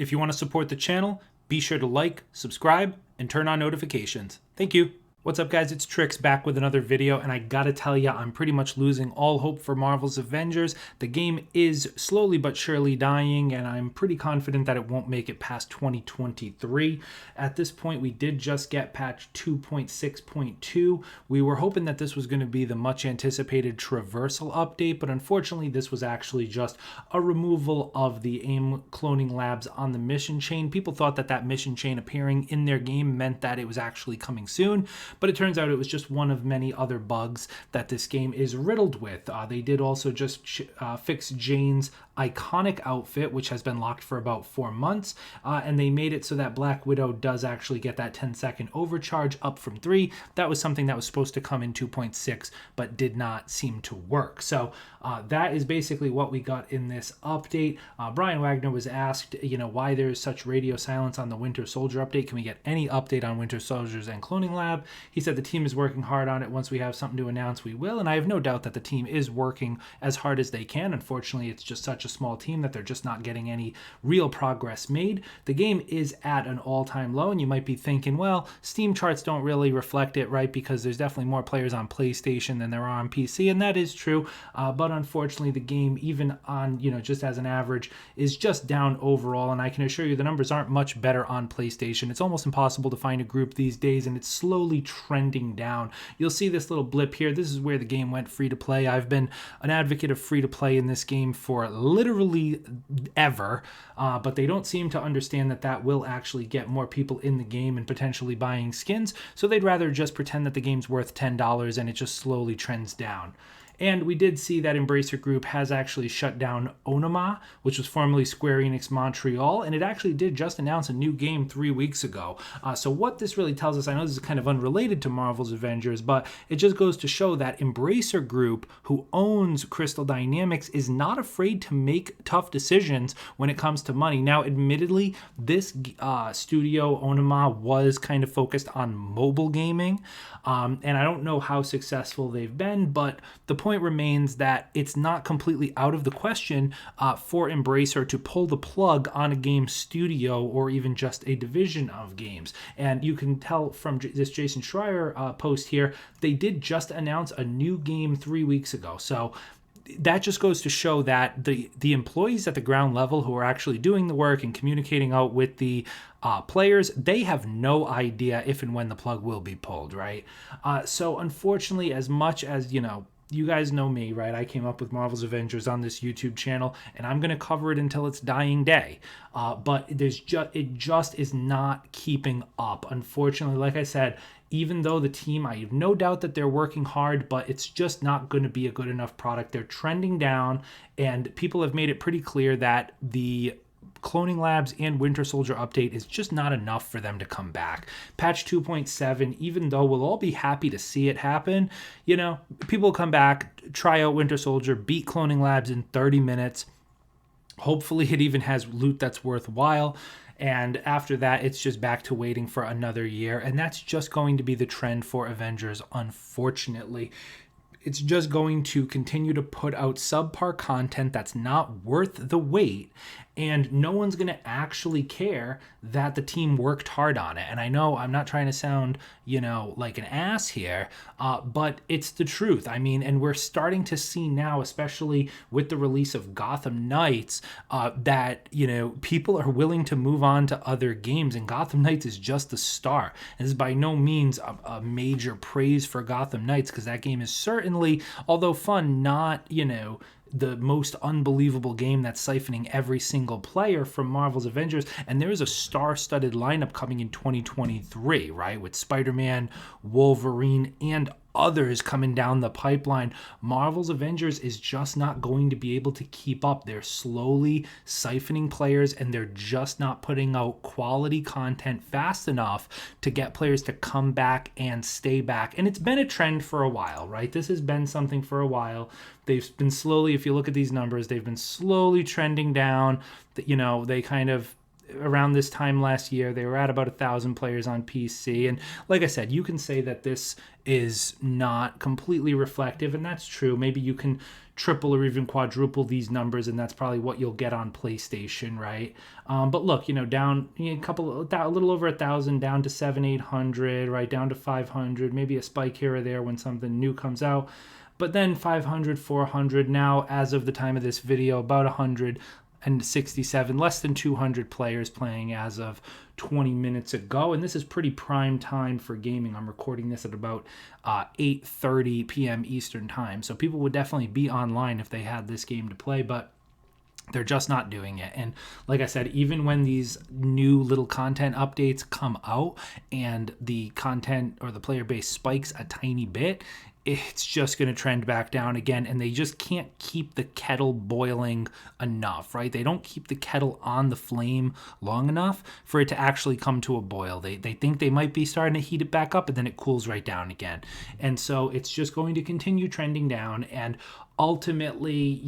If you want to support the channel, be sure to like, subscribe, and turn on notifications. Thank you. What's up, guys? It's Trix back with another video, and I gotta tell you, I'm pretty much losing all hope for Marvel's Avengers. The game is slowly but surely dying, and I'm pretty confident that it won't make it past 2023. At this point, we did just get patch 2.6.2. We were hoping that this was going to be the much anticipated traversal update, but unfortunately, this was actually just a removal of the AIM cloning labs on the mission chain. People thought that that mission chain appearing in their game meant that it was actually coming soon, but it turns out it was just one of many other bugs that this game is riddled with. They did also just fix Jane's iconic outfit, which has been locked for about 4 months, and they made it so that Black Widow does actually get that 10-second overcharge up from 3. That was something that was supposed to come in 2.6 but did not seem to work. So that is basically what we got in this update. Brian Wagner was asked, why there's such radio silence on the Winter Soldier update. Can we get any update on Winter Soldiers and Cloning Lab? He said the team is working hard on it. Once we have something to announce, we will. And I have no doubt that the team is working as hard as they can. Unfortunately, it's just such a small team that they're just not getting any real progress made. The game is at an all-time low, and you might be thinking, well, Steam charts don't really reflect it, right? Because there's definitely more players on PlayStation than there are on PC, and that is true. But unfortunately, the game, even on, just as an average, is just down overall. And I can assure you the numbers aren't much better on PlayStation. It's almost impossible to find a group these days, and it's slowly trending down. You'll see this little blip here. This is where the game went free to play. I've been an advocate of free to play in this game for literally ever, but they don't seem to understand that that will actually get more people in the game and potentially buying skins. So they'd rather just pretend that the game's worth $10 and it just slowly trends down. And we did see that Embracer Group has actually shut down Onoma, which was formerly Square Enix Montreal, and it actually did just announce a new game 3 weeks ago. So what this really tells us, I know this is kind of unrelated to Marvel's Avengers, but it just goes to show that Embracer Group, who owns Crystal Dynamics, is not afraid to make tough decisions when it comes to money. Now, admittedly, this studio, Onoma, was kind of focused on mobile gaming, and I don't know how successful they've been, but the point remains that it's not completely out of the question for Embracer to pull the plug on a game studio or even just a division of games. And you can tell from this Jason Schreier post here, they did just announce a new game 3 weeks ago. So that just goes to show that the employees at the ground level who are actually doing the work and communicating out with the players, they have no idea if and when the plug will be pulled, right? So unfortunately, as much as, you guys know me, right? I came up with Marvel's Avengers on this YouTube channel, and I'm going to cover it until its dying day. But it just is not keeping up. Unfortunately, like I said, even though the team, I have no doubt that they're working hard, but it's just not going to be a good enough product. They're trending down, and people have made it pretty clear that the Cloning Labs and Winter Soldier update is just not enough for them to come back. Patch 2.7, even though we'll all be happy to see it happen, people will come back, try out Winter Soldier, beat Cloning Labs in 30 minutes. Hopefully it even has loot that's worthwhile. And after that, it's just back to waiting for another year. And that's just going to be the trend for Avengers, unfortunately. It's just going to continue to put out subpar content that's not worth the wait, and no one's going to actually care that the team worked hard on it. And I know I'm not trying to sound, like an ass here, but it's the truth. I mean, and we're starting to see now, especially with the release of Gotham Knights, that, people are willing to move on to other games, and Gotham Knights is just the start. And this is by no means a major praise for Gotham Knights, because that game is certainly, although fun, not, the most unbelievable game that's siphoning every single player from Marvel's Avengers. And there is a star-studded lineup coming in 2023, right? With Spider-Man, Wolverine, and others coming down the pipeline. Marvel's Avengers is just not going to be able to keep up. They're slowly siphoning players, and they're just not putting out quality content fast enough to get players to come back and stay back. And it's been a trend for a while, right? This has been something for a while. They've been slowly, if you look at these numbers, they've been slowly trending down. They kind of around this time last year, they were at about 1,000 players on PC. And like I said, you can say that this is not completely reflective, and that's true. Maybe you can triple or even quadruple these numbers, and that's probably what you'll get on PlayStation, right? But look, down a little over 1,000, down to 700-800, right, down to 500, maybe a spike here or there when something new comes out. But then 500, 400, now as of the time of this video, about 167, less than 200 players playing as of 20 minutes ago. And this is pretty prime time for gaming. I'm recording this at about 8:30 p.m. Eastern time. So people would definitely be online if they had this game to play, but they're just not doing it. And like I said, even when these new little content updates come out and the content or the player base spikes a tiny bit, it's just going to trend back down again, and they just can't keep the kettle boiling enough, right? They don't keep the kettle on the flame long enough for it to actually come to a boil. They think they might be starting to heat it back up, and then it cools right down again. And so it's just going to continue trending down, and ultimately,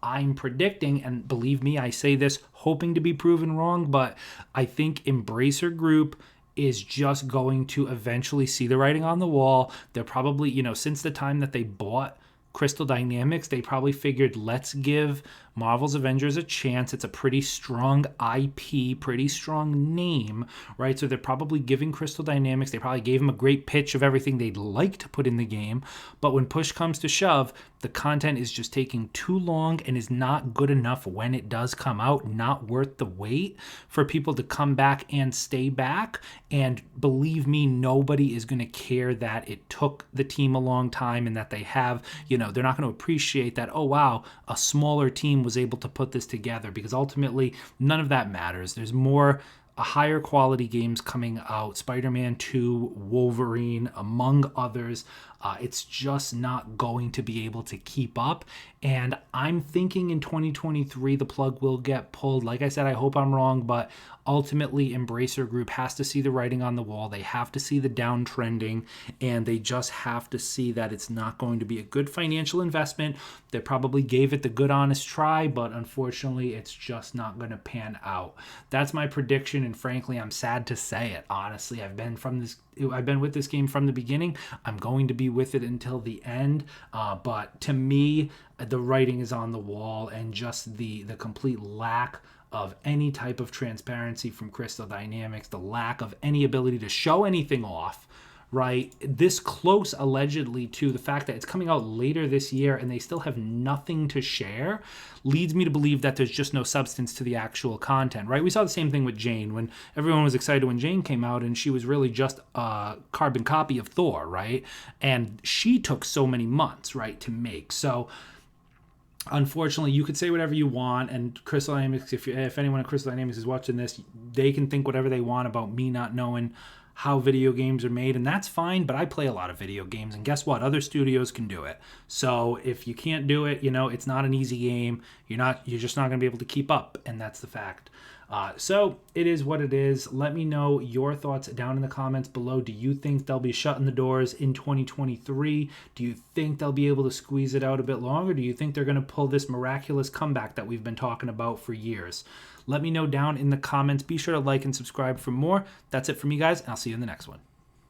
I'm predicting, and believe me, I say this hoping to be proven wrong, but I think Embracer Group is just going to eventually see the writing on the wall. They're probably, since the time that they bought Crystal Dynamics, they probably figured, let's give Marvel's Avengers a chance. It's a pretty strong IP, pretty strong name, right? So they're probably giving Crystal Dynamics, they probably gave them a great pitch of everything they'd like to put in the game. But when push comes to shove, the content is just taking too long and is not good enough when it does come out, not worth the wait for people to come back and stay back. And believe me, nobody is going to care that it took the team a long time and that they have, they're not going to appreciate that, oh wow, a smaller team was able to put this together, because ultimately none of that matters. There's more higher quality games coming out, Spider-Man 2, Wolverine, among others. It's just not going to be able to keep up. And I'm thinking in 2023, the plug will get pulled. Like I said, I hope I'm wrong, but ultimately Embracer Group has to see the writing on the wall. They have to see the downtrending, and they just have to see that it's not going to be a good financial investment. They probably gave it the good, honest try, but unfortunately, it's just not going to pan out. That's my prediction, and frankly, I'm sad to say it. Honestly, I've been with this game from the beginning. I'm going to be with it until the end. But to me, the writing is on the wall, and just the complete lack of any type of transparency from Crystal Dynamics, the lack of any ability to show anything off, right? This close allegedly to the fact that it's coming out later this year and they still have nothing to share leads me to believe that there's just no substance to the actual content, right? We saw the same thing with Jane when everyone was excited when Jane came out, and she was really just a carbon copy of Thor, right? And she took so many months, right, to make. So unfortunately, you could say whatever you want, and Crystal Dynamics, if anyone at Crystal Dynamics is watching this, they can think whatever they want about me not knowing how video games are made, and that's fine, but I play a lot of video games, and guess what? Other studios can do it. So if you can't do it, it's not an easy game. You're just not going to be able to keep up, and that's the fact. So it is what it is. Let me know your thoughts down in the comments below. Do you think they'll be shutting the doors in 2023? Do you think they'll be able to squeeze it out a bit longer? Do you think they're going to pull this miraculous comeback that we've been talking about for years? Let me know down in the comments. Be sure to like and subscribe for more. That's it for me, guys, and I'll see you in the next one.